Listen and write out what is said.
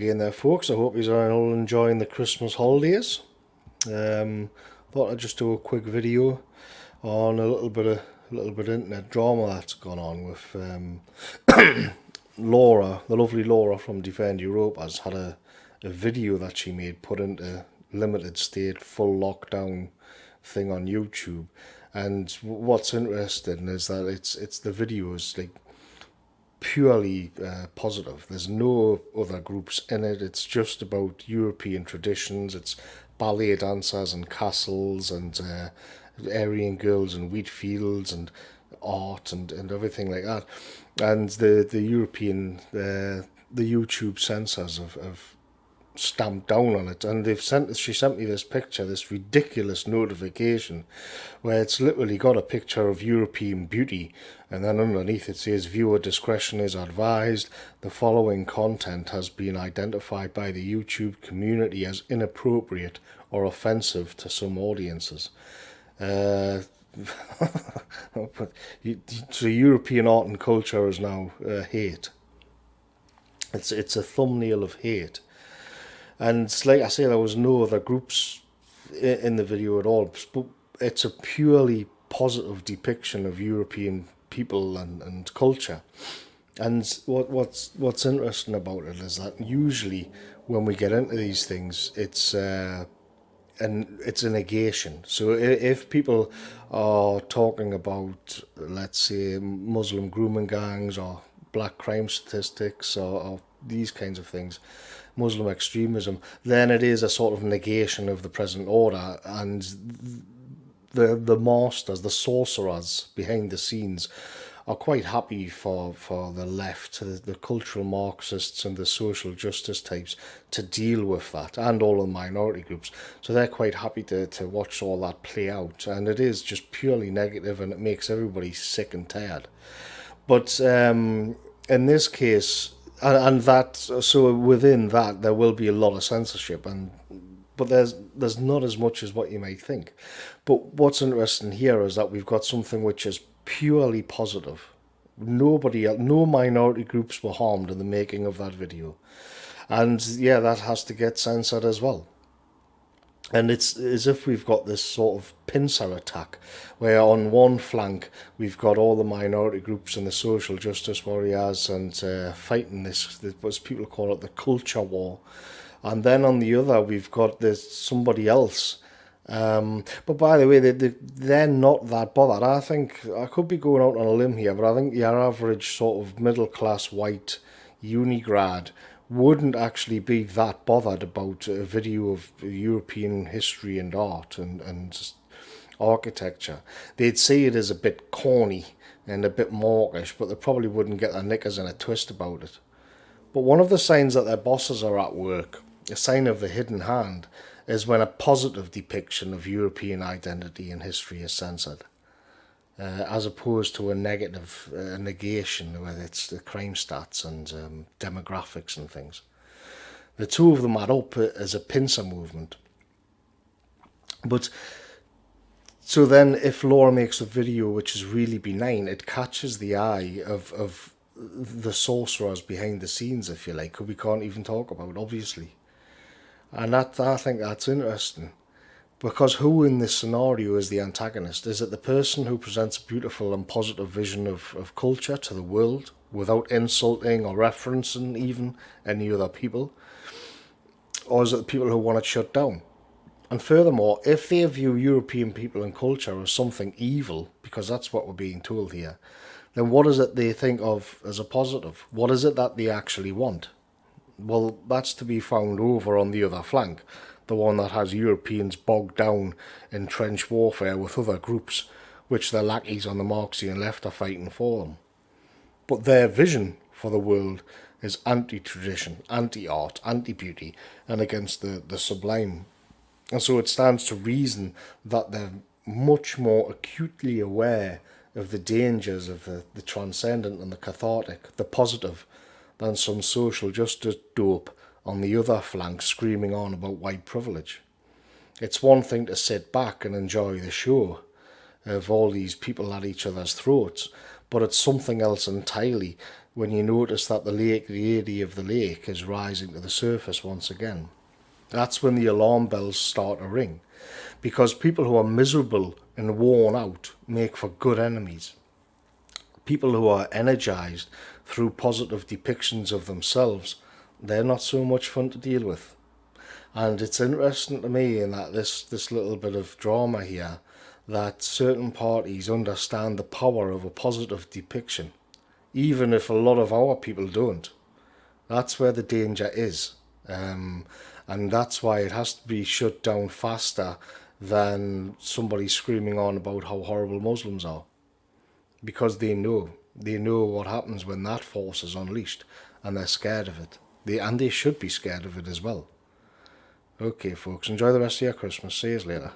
again there, folks. I hope you're all enjoying the Christmas holidays. Thought I'd just do a quick video on a little bit of internet drama that's gone on with Laura, the lovely Laura from Defend Europe, has had a video that she made put into limited state full lockdown thing on YouTube. And what's interesting is that it's the videos like purely positive. There's no other groups in it. It's just about European traditions. It's ballet dancers and castles and Aryan girls and wheat fields and art and everything like that. And the European the YouTube censors have stamped down on it, and she sent me this picture, this ridiculous notification where it's literally got a picture of European beauty, and then underneath it says viewer discretion is advised. The following content has been identified by the YouTube community as inappropriate or offensive to some audiences. But so European art and culture is now hate. It's a thumbnail of hate. And like I say, there was no other groups in the video at all. But it's a purely positive depiction of European people and culture. And what's interesting about it is that usually when we get into these things, it's a negation. So if people are talking about, let's say, Muslim grooming gangs or black crime statistics or these kinds of things, Muslim extremism, then it is a sort of negation of the present order, and the masters, the sorcerers behind the scenes, are quite happy for the left, the cultural Marxists and the social justice types to deal with that, and all the minority groups. So they're quite happy to watch all that play out, and it is just purely negative, and it makes everybody sick and tired. But in this case, and that, so within that there will be a lot of censorship, but there's not as much as what you might think. But what's interesting here is that we've got something which is purely positive. No minority groups were harmed in the making of that video, and yeah, that has to get censored as well. And it's as if we've got this sort of pincer attack, where on one flank we've got all the minority groups and the social justice warriors and fighting this, what people call it, the culture war. And then on the other we've got this somebody else. But by the way, they're not that bothered. I think, I could be going out on a limb here, but I think your average sort of middle class white uni grad wouldn't actually be that bothered about a video of European history and art and architecture. They'd see it as a bit corny and a bit mawkish, but they probably wouldn't get their knickers in a twist about it. But one of the signs that their bosses are at work, a sign of the hidden hand, is when a positive depiction of European identity and history is censored, as opposed to a negative negation, where it's the crime stats and demographics and things. The two of them add up as a pincer movement. But so then, if Laura makes a video which is really benign, it catches the eye of the sorcerers behind the scenes, if you like, who we can't even talk about, obviously. And I think that's interesting. Because who in this scenario is the antagonist? Is it the person who presents a beautiful and positive vision of culture to the world without insulting or referencing even any other people? Or is it the people who want it shut down? And furthermore, if they view European people and culture as something evil, because that's what we're being told here, then what is it they think of as a positive? What is it that they actually want? Well, that's to be found over on the other flank, the one that has Europeans bogged down in trench warfare with other groups, which their lackeys on the Marxian left are fighting for them. But their vision for the world is anti-tradition, anti-art, anti-beauty, and against the sublime. And so it stands to reason that they're much more acutely aware of the dangers of the transcendent and the cathartic, the positive, than some social justice dope on the other flank screaming on about white privilege. It's one thing to sit back and enjoy the show of all these people at each other's throats, but it's something else entirely when you notice that the area of the lake is rising to the surface once again. That's when the alarm bells start to ring, because people who are miserable and worn out make for good enemies. People who are energized through positive depictions of themselves, they're not so much fun to deal with. And it's interesting to me in that this little bit of drama here, that certain parties understand the power of a positive depiction, even if a lot of our people don't. That's where the danger is. And that's why it has to be shut down faster than somebody screaming on about how horrible Muslims are. Because they know what happens when that force is unleashed, and they're scared of it. And they should be scared of it as well. Okay, folks, enjoy the rest of your Christmas. See you later.